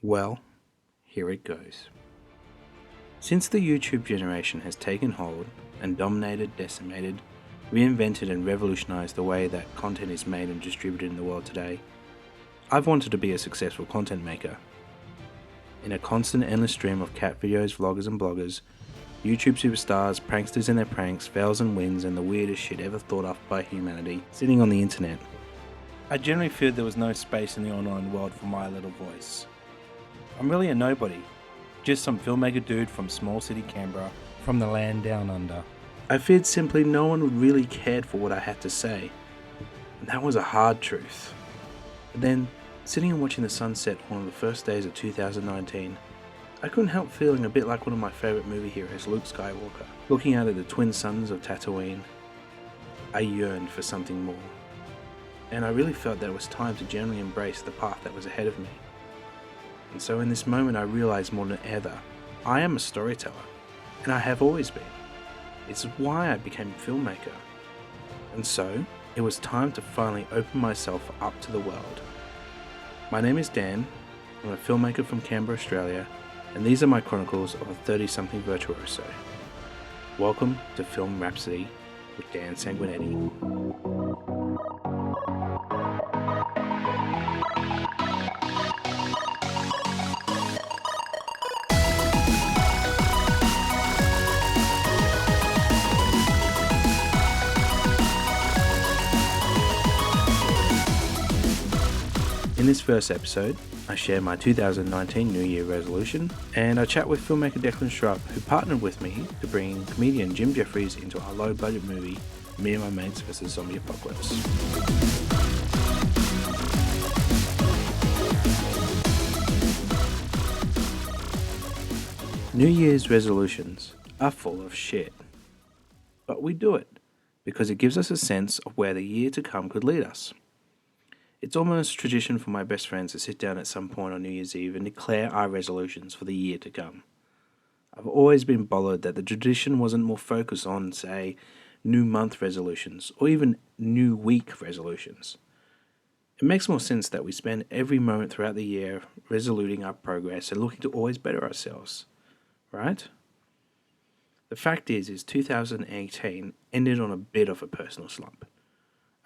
Well, here it goes. Since the YouTube generation has taken hold and dominated, decimated, reinvented and revolutionized the way that content is made and distributed in the world today, I've wanted to be a successful content maker. In a constant endless stream of cat videos, vloggers and bloggers, YouTube superstars, pranksters and their pranks, fails and wins, and the weirdest shit ever thought of by humanity sitting on the internet, I generally feared there was no space in the online world for my little voice. I'm really a nobody, just some filmmaker dude from small city Canberra, from the land down under. I feared simply no one really cared for what I had to say, and that was a hard truth. But then, sitting and watching the sunset on one of the first days of 2019, I couldn't help feeling a bit like one of my favourite movie heroes, Luke Skywalker. Looking out at the twin suns of Tatooine, I yearned for something more. And I really felt that it was time to genuinely embrace the path that was ahead of me. And so in this moment I realised more than ever, I am a storyteller, and I have always been. It's why I became a filmmaker. And so, it was time to finally open myself up to the world. My name is Dan, I'm a filmmaker from Canberra, Australia, and these are my chronicles of a 30-something virtuoso. Welcome to Film Rhapsody with Dan Sanguineti. In this first episode, I share my 2019 New Year resolution, and I chat with filmmaker Declan Shrubb, who partnered with me to bring comedian Jim Jeffries into our low-budget movie, Me and My Mates vs. Zombie Apocalypse. New Year's resolutions are full of shit. But we do it because it gives us a sense of where the year to come could lead us. It's almost tradition for my best friends to sit down at some point on New Year's Eve and declare our resolutions for the year to come. I've always been bothered that the tradition wasn't more focused on, say, new month resolutions or even new week resolutions. It makes more sense that we spend every moment throughout the year resoluting our progress and looking to always better ourselves, right? The fact is 2018 ended on a bit of a personal slump.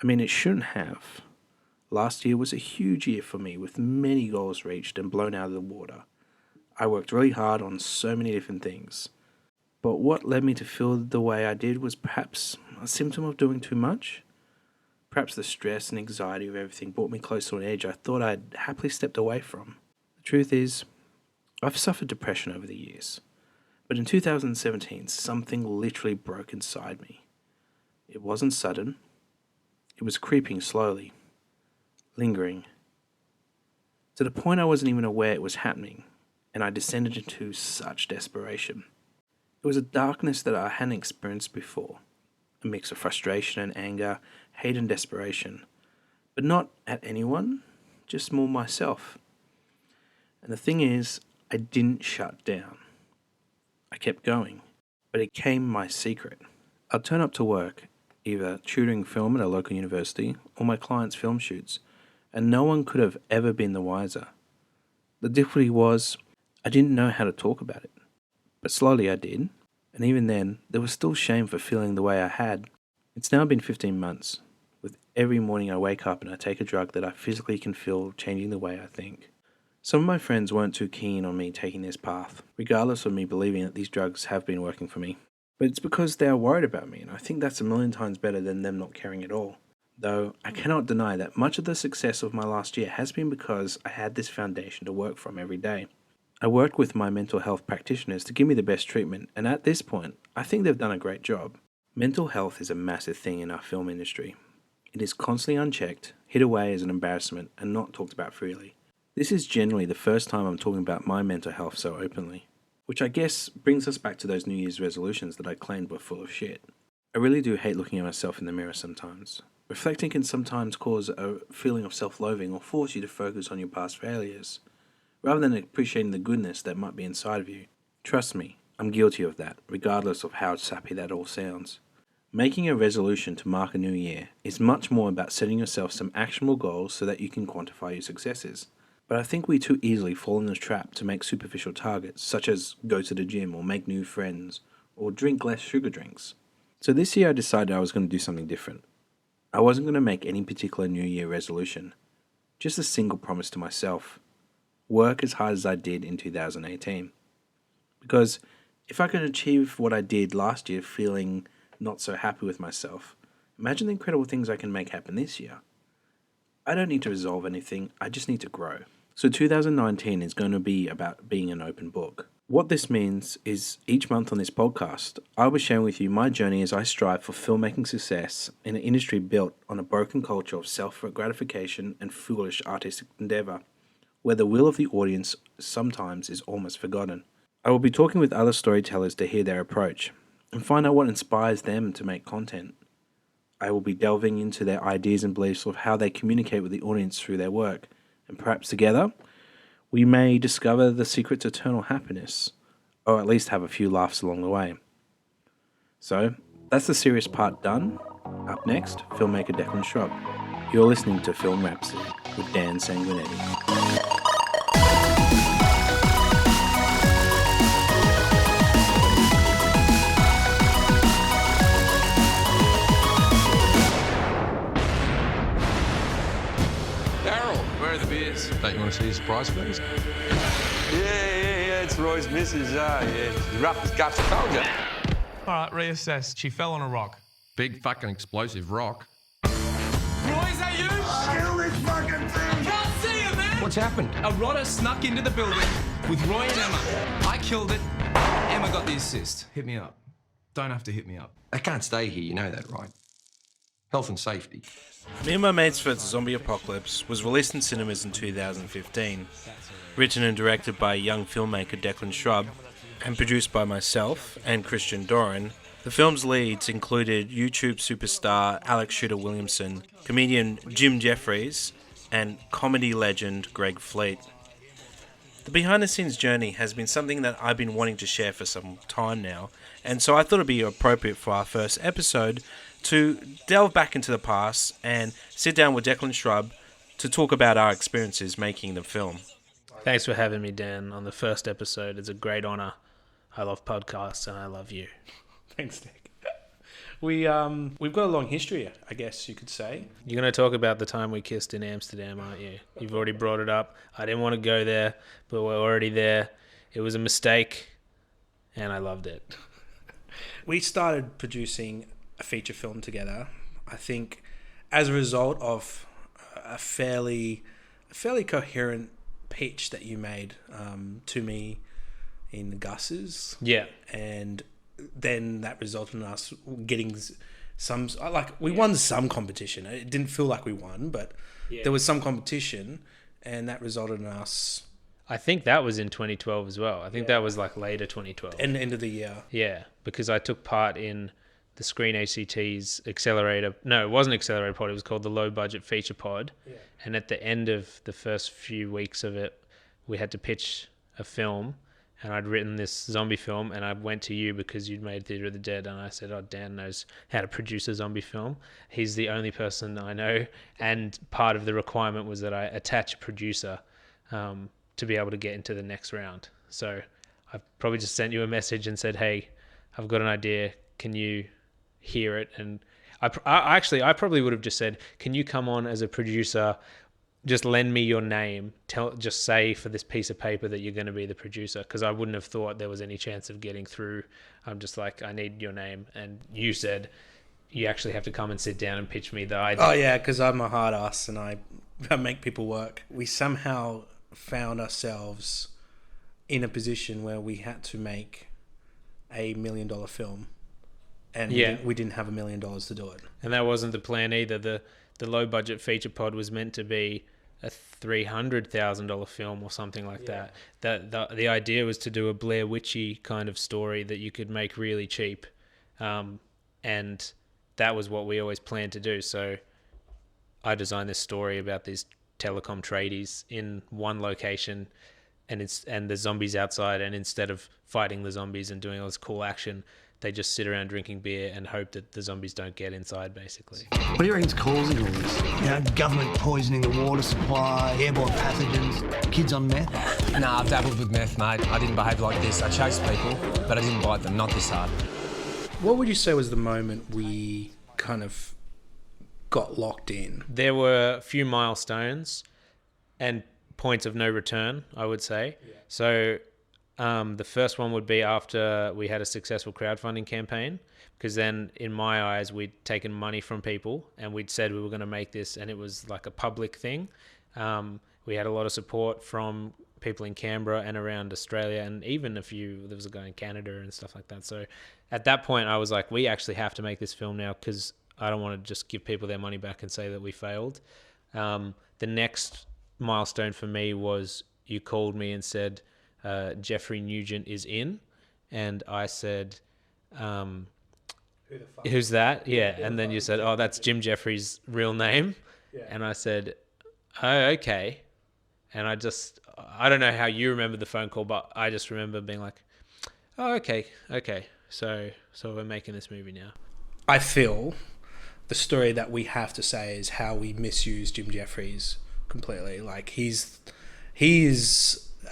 I mean, it shouldn't have. Last year was a huge year for me, with many goals reached and blown out of the water. I worked really hard on so many different things. But what led me to feel the way I did was perhaps a symptom of doing too much. Perhaps the stress and anxiety of everything brought me close to an edge I thought I'd happily stepped away from. The truth is, I've suffered depression over the years. But in 2017, something literally broke inside me. It wasn't sudden. It was creeping slowly. Lingering, to the point I wasn't even aware it was happening, and I descended into such desperation. It was a darkness that I hadn't experienced before, a mix of frustration and anger, hate and desperation, but not at anyone, just more myself. And the thing is, I didn't shut down. I kept going, but it became my secret. I'd turn up to work, either tutoring film at a local university or my clients' film shoots, and no one could have ever been the wiser. The difficulty was, I didn't know how to talk about it. But slowly I did, and even then, there was still shame for feeling the way I had. It's now been 15 months. With every morning I wake up and I take a drug that I physically can feel changing the way I think. Some of my friends weren't too keen on me taking this path, regardless of me believing that these drugs have been working for me. But it's because they are worried about me, and I think that's a million times better than them not caring at all. Though I cannot deny that much of the success of my last year has been because I had this foundation to work from every day. I worked with my mental health practitioners to give me the best treatment, and at this point, I think they've done a great job. Mental health is a massive thing in our film industry. It is constantly unchecked, hid away as an embarrassment, and not talked about freely. This is generally the first time I'm talking about my mental health so openly, which I guess brings us back to those New Year's resolutions that I claimed were full of shit. I really do hate looking at myself in the mirror sometimes. Reflecting can sometimes cause a feeling of self-loathing or force you to focus on your past failures, rather than appreciating the goodness that might be inside of you. Trust me, I'm guilty of that, regardless of how sappy that all sounds. Making a resolution to mark a new year is much more about setting yourself some actionable goals so that you can quantify your successes. But I think we too easily fall in the trap to make superficial targets, such as go to the gym or make new friends or drink less sugar drinks. So this year I decided I was going to do something different. I wasn't going to make any particular New Year resolution, just a single promise to myself: work as hard as I did in 2018. Because if I could achieve what I did last year feeling not so happy with myself, imagine the incredible things I can make happen this year. I don't need to resolve anything, I just need to grow. So 2019 is going to be about being an open book. What this means is each month on this podcast, I'll be sharing with you my journey as I strive for filmmaking success in an industry built on a broken culture of self-gratification and foolish artistic endeavor, where the will of the audience sometimes is almost forgotten. I will be talking with other storytellers to hear their approach and find out what inspires them to make content. I will be delving into their ideas and beliefs of how they communicate with the audience through their work, and perhaps together, we may discover the secret to eternal happiness, or at least have a few laughs along the way. So, that's the serious part done. Up next, filmmaker Declan Shrubb. You're listening to Film Rhapsody with Dan Sanguineti. Don't you want to see his surprise photos? Yeah, it's Roy's missus. Yeah. She's rough as guts, I told you. All right, reassess. She fell on a rock. Big fucking explosive rock. Roy, is that you? Kill this fucking thing! Can't see it, man! What's happened? A rotter snuck into the building with Roy and Emma. I killed it. Emma got the assist. Hit me up. Don't have to hit me up. They can't stay here, you know that, right? Health and safety. Me and My Mates vs. Zombie Apocalypse was released in cinemas in 2015. Written and directed by young filmmaker Declan Shrubb and produced by myself and Christian Doran, the film's leads included YouTube superstar Alex Shooter Williamson, comedian Jim Jeffries, and comedy legend Greg Fleet. The behind-the-scenes journey has been something that I've been wanting to share for some time now, and so I thought it'd be appropriate for our first episode to delve back into the past and sit down with Declan Shrubb to talk about our experiences making the film. Thanks for having me, Dan, on the first episode. It's a great honour. I love podcasts and I love you. Thanks, Nick. We've got a long history, I guess you could say. You're going to talk about the time we kissed in Amsterdam, aren't you? You've already brought it up. I didn't want to go there, but we're already there. It was a mistake, and I loved it. We started producing a feature film together, I think, as a result of a fairly coherent pitch that you made to me in the Gus's. Yeah. And then that resulted in us getting some, we won some competition. It didn't feel like we won, but there was some competition, and that resulted in us. I think that was in 2012 as well. I think that was like later 2012. And end of the year. Yeah, because I took part in the Screen ACT's accelerator. No, it wasn't accelerator pod. It was called the Low Budget Feature Pod. Yeah. And at the end of the first few weeks of it, we had to pitch a film. And I'd written this zombie film, and I went to you because you'd made Theatre of the Dead, and I said, oh, Dan knows how to produce a zombie film. He's the only person I know, and part of the requirement was that I attach a producer to be able to get into the next round. So I probably just sent you a message and said, hey, I've got an idea. Can you hear it? And I probably would have just said, can you come on as a producer? Just lend me your name. Just say for this piece of paper that you're going to be the producer, because I wouldn't have thought there was any chance of getting through. I'm just like, I need your name. And you said you actually have to come and sit down and pitch me the idea. Oh yeah, because I'm a hard ass and I make people work. We somehow found ourselves in a position where we had to make $1 million film, and we didn't have $1 million to do it. And that wasn't the plan either. The low budget feature pod was meant to be a $300,000 film or something like that. The idea was to do a Blair Witchy kind of story that you could make really cheap, and that was what we always planned to do. So I designed this story about these telecom tradies in one location, and the zombies outside, and instead of fighting the zombies and doing all this cool action, they just sit around drinking beer and hope that the zombies don't get inside, basically. What do you reckon's causing all this? You know, government poisoning the water supply, airborne pathogens, kids on meth? Nah, I've dabbled with meth, mate. I didn't behave like this. I chased people, but I didn't bite them, not this hard. What would you say was the moment we kind of got locked in? There were a few milestones and points of no return, I would say. Yeah. So the first one would be after we had a successful crowdfunding campaign, because then in my eyes, we'd taken money from people and we'd said we were going to make this, and it was like a public thing. We had a lot of support from people in Canberra and around Australia, and even there was a guy in Canada and stuff like that. So at that point, I was like, we actually have to make this film now, because I don't want to just give people their money back and say that we failed. The next milestone for me was you called me and said, Jeffrey Nugent is in, and I said, who's that? Yeah. And then you said, oh, that's Jim Jeffries' real name. Yeah. And I said, oh, okay. And I don't know how you remember the phone call, but I just remember being like, oh, okay. So we're making this movie now. I feel the story that we have to say is how we misused Jim Jeffries completely. Like his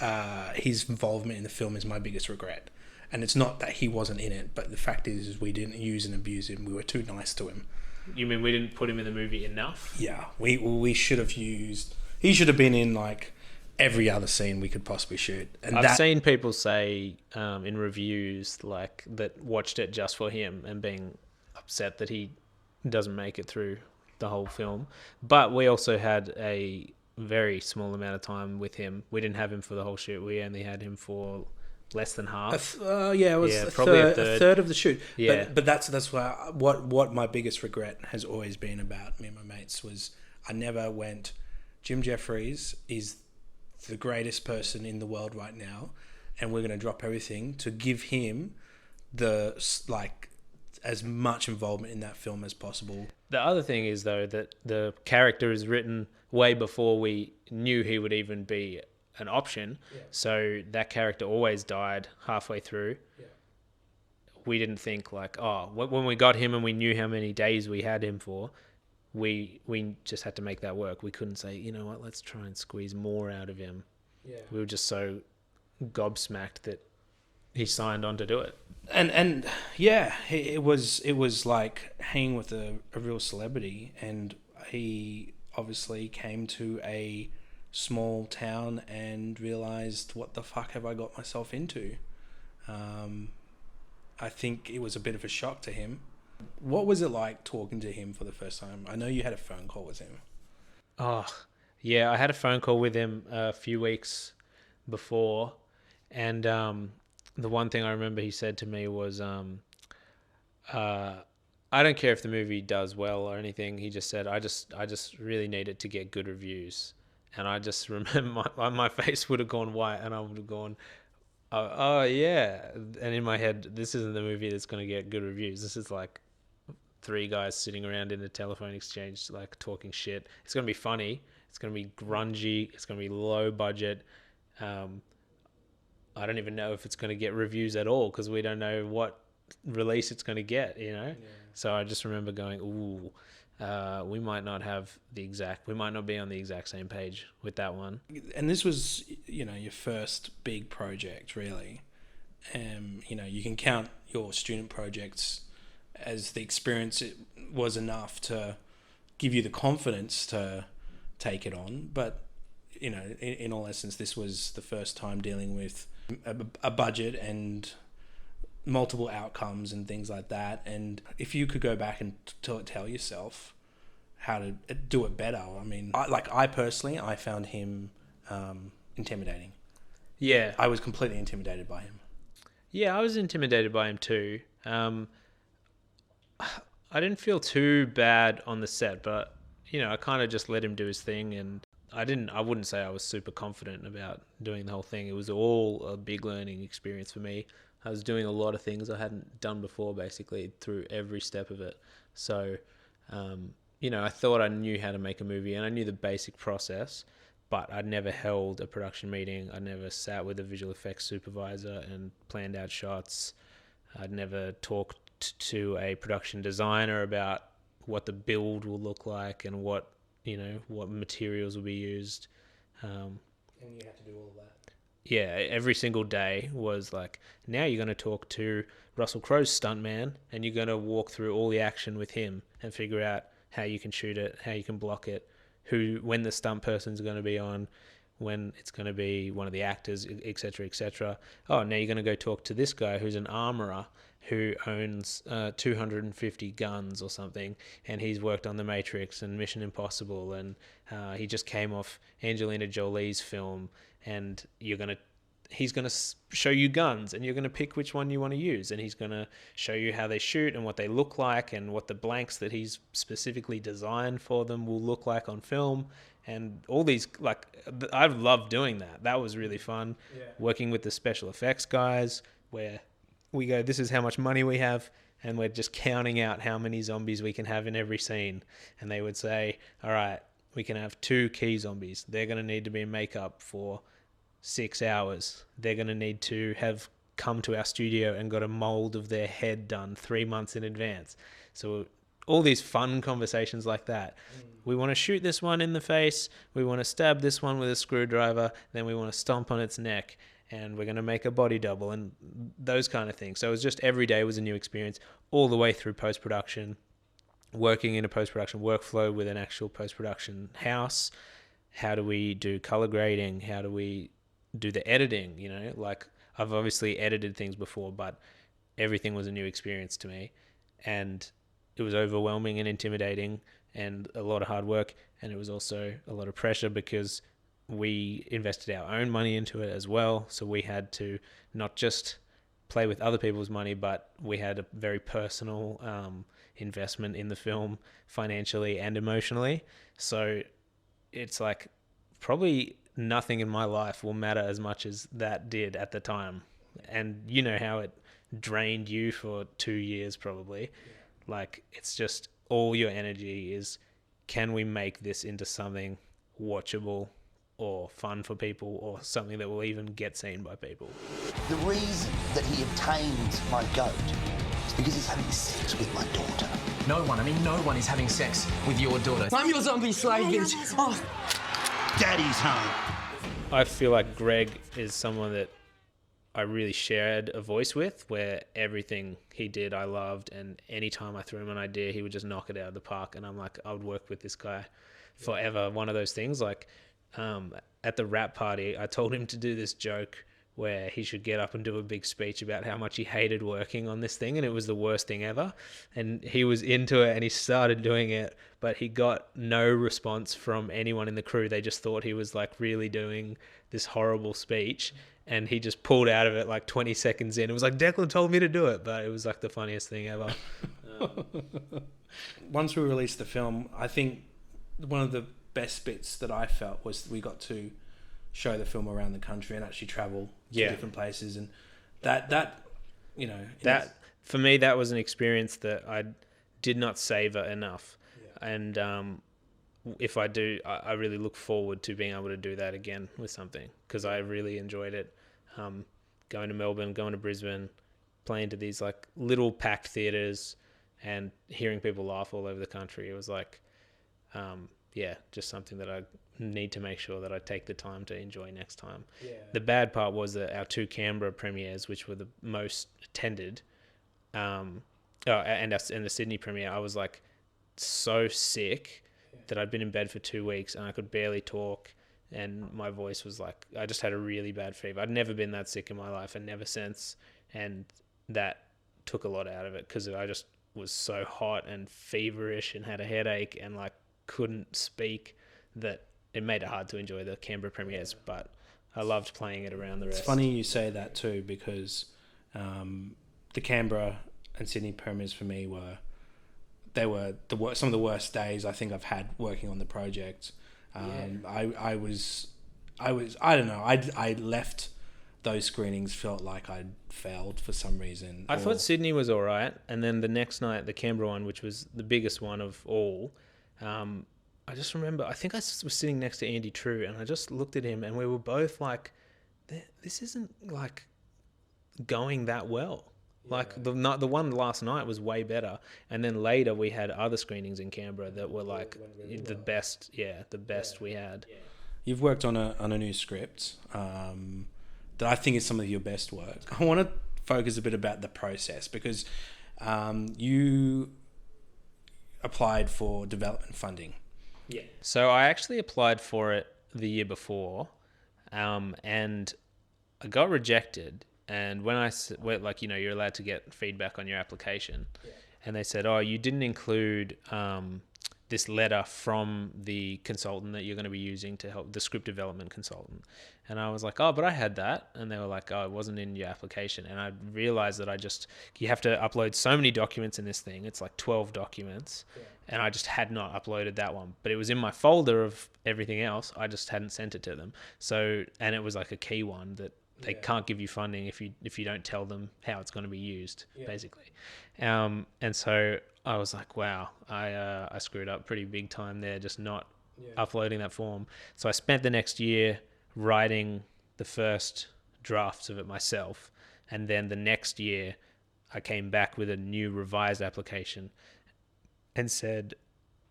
involvement in the film is my biggest regret, and it's not that he wasn't in it, but the fact is we didn't use and abuse him. We were too nice to him. You mean we didn't put him in the movie enough? Yeah, we should have used. He should have been in like every other scene we could possibly shoot. And I've seen people say in reviews like that watched it just for him and being upset that he doesn't make it through the whole film. But we also had a very small amount of time with him. We didn't have him for the whole shoot. We only had him for less than half. It was probably a third of the shoot. Yeah. But that's why what my biggest regret has always been about me and my mates was I never went, Jim Jeffries is the greatest person in the world right now, and we're going to drop everything to give him as much involvement in that film as possible. The other thing is, though, that the character is written way before we knew he would even be an option. Yeah. So that character always died halfway through. Yeah. We didn't think like, when we got him and we knew how many days we had him for, we just had to make that work. We couldn't say, you know what, let's try and squeeze more out of him. Yeah. We were just so gobsmacked that he signed on to do it. And yeah, it was like hanging with a real celebrity, and he obviously came to a small town and realized, what the fuck have I got myself into? I think it was a bit of a shock to him. What was it like talking to him for the first time? I know you had a phone call with him. Oh, yeah, I had a phone call with him a few weeks before, and the one thing I remember he said to me was, I don't care if the movie does well or anything. He just said, I just really need it to get good reviews. And I just remember my face would have gone white, and I would have gone, oh yeah. And in my head, this isn't the movie that's going to get good reviews. This is like 3 guys sitting around in a telephone exchange, like talking shit. It's going to be funny. It's going to be grungy. It's going to be low budget. I don't even know if it's going to get reviews at all, because we don't know what release it's going to get, you know? Yeah. So I just remember going, we might not be on the exact same page with that one. And this was, your first big project, really. You can count your student projects as the experience. It was enough to give you the confidence to take it on. But, in all essence, this was the first time dealing with a budget and multiple outcomes and things like that. And if you could go back and tell yourself how to do it better, I mean, I personally found him intimidating. Yeah. I was completely intimidated by him. Yeah, I was intimidated by him too. I didn't feel too bad on the set, but, I kind of just let him do his thing, and I wouldn't say I was super confident about doing the whole thing. It was all a big learning experience for me. I was doing a lot of things I hadn't done before, basically, through every step of it. So, I thought I knew how to make a movie, and I knew the basic process, but I'd never held a production meeting. I never sat with a visual effects supervisor and planned out shots. I'd never talked to a production designer about what the build will look like and what materials will be used. And you had to do all of that. Yeah, every single day was like, now you're going to talk to Russell Crowe's stuntman and you're going to walk through all the action with him and figure out how you can shoot it, how you can block it, when the stunt person's going to be on, when it's going to be one of the actors, etc., etc. Oh, now you're going to go talk to this guy who's an armorer who owns 250 guns or something, and he's worked on The Matrix and Mission Impossible, and he just came off Angelina Jolie's film, and he's going to show you guns, and you're going to pick which one you want to use, and he's going to show you how they shoot and what they look like and what the blanks that he's specifically designed for them will look like on film. And all these, like, I've loved doing that. That was really fun. Yeah. Working with the special effects guys, where we go, this is how much money we have, and we're just counting out how many zombies we can have in every scene. And they would say, all right, we can have 2 key zombies. They're going to need to be in makeup for 6 hours. They're going to need to have come to our studio and got a mold of their head done 3 months in advance. So all these fun conversations like that. We want to shoot this one in the face. We want to stab this one with a screwdriver. Then we want to stomp on its neck. And we're going to make a body double and those kind of things. So it was just every day was a new experience all the way through post-production, working in a post-production workflow with an actual post-production house. How do we do color grading? How do we do the editing? Like, I've obviously edited things before, but everything was a new experience to me. And it was overwhelming and intimidating and a lot of hard work. And it was also a lot of pressure because we invested our own money into it as well. So we had to not just play with other people's money, but we had a very personal investment in the film financially and emotionally. So it's like probably nothing in my life will matter as much as that did at the time. And you know how it drained you for 2 years probably. Yeah. Like, it's just all your energy is, can we make this into something watchable or fun for people, or something that will even get seen by people? The reason that he obtained my goat is because he's having sex with my daughter. No one is having sex with your daughter. I'm your zombie slave, bitch. Oh. Daddy's home. I feel like Greg is someone that I really shared a voice with, where everything he did I loved, and anytime I threw him an idea, he would just knock it out of the park, and I'm like, I would work with this guy forever. One of those things, like, at the rap party, I told him to do this joke where he should get up and do a big speech about how much he hated working on this thing and it was the worst thing ever. And he was into it and he started doing it, but he got no response from anyone in the crew. They just thought he was like really doing this horrible speech, and he just pulled out of it like 20 seconds in. It was like, Declan told me to do it, but it was like the funniest thing ever. Once we released the film, I think one of the best bits that I felt was we got to show the film around the country and actually travel to different places, and that for me, that was an experience that I did not savor enough. And if I do, I really look forward to being able to do that again with something, because I really enjoyed it. Going to Melbourne, going to Brisbane, playing to these like little packed theaters and hearing people laugh all over the country. It was like just something that I need to make sure that I take the time to enjoy next time. Yeah. The bad part was that our 2 Canberra premieres, which were the most attended, and the Sydney premiere, I was like so sick that I'd been in bed for 2 weeks and I could barely talk, and my voice was like, I just had a really bad fever. I'd never been that sick in my life, and never since, and that took a lot out of it because I just was so hot and feverish and had a headache and like couldn't speak, that it made it hard to enjoy the Canberra premieres, but I loved playing it around the rest. It's funny you say that too, because the Canberra and Sydney premieres for me were some of the worst days I think I've had working on the project. I don't know. I left those screenings, felt like I'd failed for some reason. I thought Sydney was all right, and then the next night, the Canberra one, which was the biggest one of all, I just remember, I think I was sitting next to Andy True, and I just looked at him, and we were both like, this isn't like going that well. Like the one last night was way better, and then later we had other screenings in Canberra that were like the best. Yeah, the best we had. You've worked on a new script that I think is some of your best work. I want to focus a bit about the process because you applied for development funding. Yeah. So I actually applied for it the year before, and I got rejected. And when I went, like, you're allowed to get feedback on your application, and they said, oh, you didn't include this letter from the consultant that you're going to be using to help, the script development consultant. And I was like, oh, but I had that. And they were like, oh, it wasn't in your application. And I realized that you have to upload so many documents in this thing. It's like 12 documents. Yeah. And I just had not uploaded that one, but it was in my folder of everything else. I just hadn't sent it to them. So, and it was like a key one that they can't give you funding if you don't tell them how it's going to be used, basically. And so I was like, wow, I screwed up pretty big time there, just not uploading that form. So I spent the next year writing the first drafts of it myself. And then the next year I came back with a new revised application and said,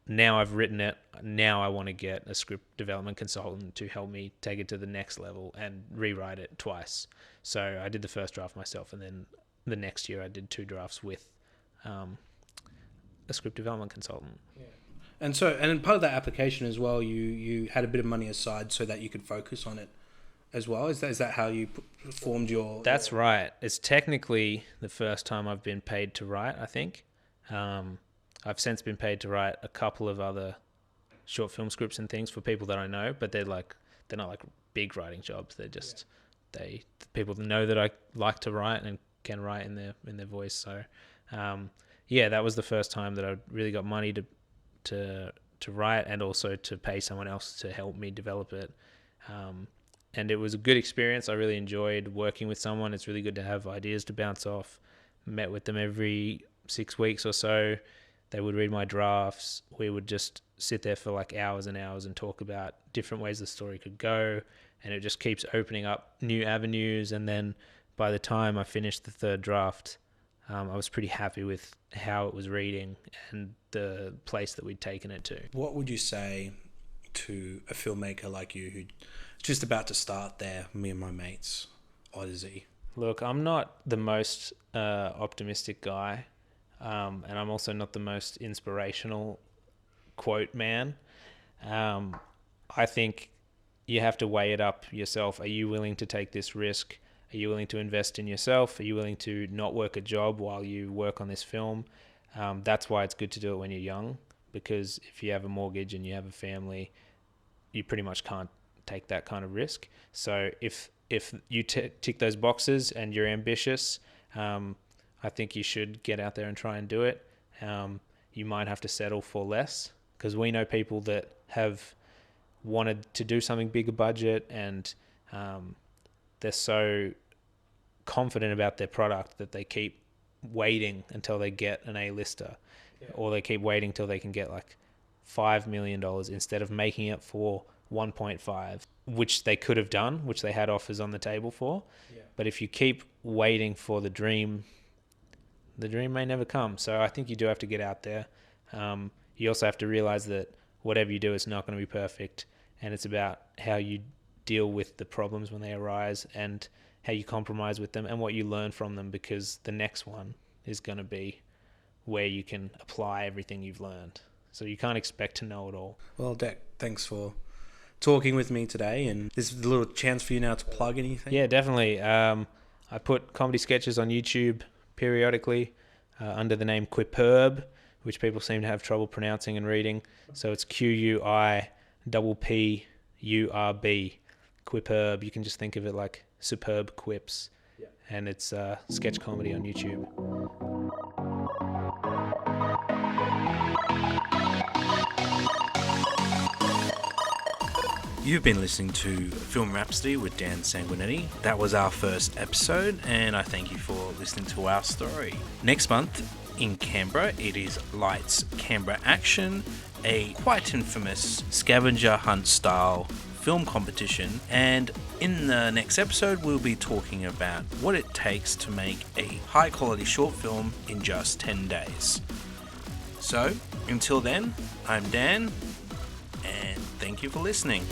now I've written it, now I want to get a script development consultant to help me take it to the next level and rewrite it twice. So I did the first draft myself, and then the next year I did 2 drafts with a script development consultant. Yeah. And part of that application as well, you had a bit of money aside so that you could focus on it as well. Is that how you formed your... That's right. It's technically the first time I've been paid to write, I think. I've since been paid to write a couple of other short film scripts and things for people that I know, but they're not like big writing jobs. They're just people that know that I like to write and can write in their voice. So that was the first time that I really got money to write, and also to pay someone else to help me develop it. And it was a good experience. I really enjoyed working with someone. It's really good to have ideas to bounce off. Met with them every 6 weeks or so. They would read my drafts. We would just sit there for like hours and hours and talk about different ways the story could go. And it just keeps opening up new avenues. And then by the time I finished the third draft, I was pretty happy with how it was reading and the place that we'd taken it to. What would you say to a filmmaker like you who's just about to start their Me and My Mates odyssey? Look, I'm not the most optimistic guy. And I'm also not the most inspirational quote man. I think you have to weigh it up yourself. Are you willing to take this risk? Are you willing to invest in yourself? Are you willing to not work a job while you work on this film? That's why it's good to do it when you're young, because if you have a mortgage and you have a family, you pretty much can't take that kind of risk. So if you tick those boxes and you're ambitious, I think you should get out there and try and do it. You might have to settle for less, because we know people that have wanted to do something bigger budget, and they're so confident about their product that they keep waiting until they get an A-lister, or they keep waiting till they can get like $5 million instead of making it for 1.5, which they could have done, which they had offers on the table for. Yeah. But if you keep waiting for the dream may never come. So I think you do have to get out there. You also have to realize that whatever you do is not going to be perfect, and it's about how you deal with the problems when they arise and how you compromise with them and what you learn from them, because the next one is going to be where you can apply everything you've learned. So you can't expect to know it all. Well, Dec, thanks for talking with me today, and this is a little chance for you now to plug anything. Yeah, definitely. I put comedy sketches on YouTube periodically under the name Quiperb, which people seem to have trouble pronouncing and reading. So it's Quippurb, Quiperb. You can just think of it like superb quips. Yeah. And it's sketch comedy on YouTube. You've been listening to Film Rhapsody with Dan Sanguineti. That was our first episode, and I thank you for listening to our story. Next month in Canberra, it is Lights Canberra Action, a quite infamous scavenger hunt style film competition, and in the next episode we'll be talking about what it takes to make a high quality short film in just 10 days. So, until then, I'm Dan, and thank you for listening.